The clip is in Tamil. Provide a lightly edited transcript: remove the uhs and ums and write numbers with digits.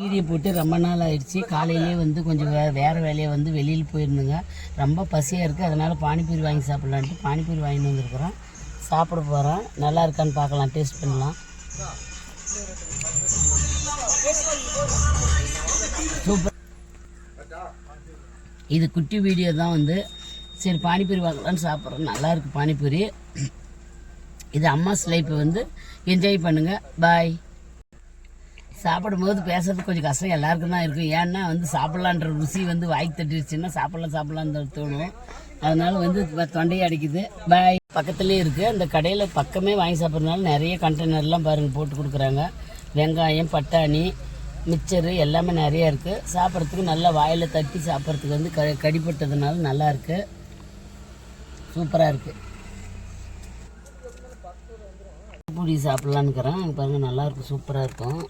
வீடியோ போட்டு ரொம்ப நாள் ஆயிடுச்சு. காலையிலே வந்து கொஞ்சம் வேறு வேலையை வந்து வெளியில் போயிருந்துங்க. ரொம்ப பசியாக இருக்குது. அதனால் பானிபூரி வாங்கி சாப்பிட்லான்ட்டு பானிபூரி வாங்கிட்டு வந்துருக்குறோம். சாப்பிட போகிறோம். நல்லா இருக்கான்னு பார்க்கலாம், டேஸ்ட் பண்ணலாம். சூப்பர். இது குட்டி வீடியோ தான் வந்து சரி பானிபூரி வாங்கலான்னு சாப்பிட்றோம். நல்லாயிருக்கு பானிபூரி. இது அம்மாஸ் லைஃப் வந்து என்ஜாய் பண்ணுங்கள். பாய். சாப்பிடும்போது பேசுறதுக்கு கொஞ்சம் கஷ்டம் எல்லாருக்கும் தான் இருக்கும். ஏன்னா வந்து சாப்பிட்லான்ற ருசி வந்து வாய்க்கு தட்டிடுச்சுன்னா சாப்பிட்லான்னு தோணும். அதனால வந்து தொண்டையை அடிக்குது. பாய். பக்கத்துலேயே இருக்குது. அந்த கடையில் பக்கமே வாங்கி சாப்பிட்றதுனால நிறைய கண்டெய்னர்லாம் பாருங்கள் போட்டு கொடுக்குறாங்க. வெங்காயம், பட்டாணி, மிக்சரு எல்லாமே நிறையா இருக்குது. சாப்பிட்றதுக்கு நல்லா வாயில் தட்டி சாப்பிட்றதுக்கு வந்து கடிப்பட்டதுனால நல்லா இருக்குது. சூப்பராக இருக்குது. பூரி சாப்பிட்லான்னுக்கிறேன். பாருங்கள் நல்லாயிருக்கும், சூப்பராக இருக்கும்.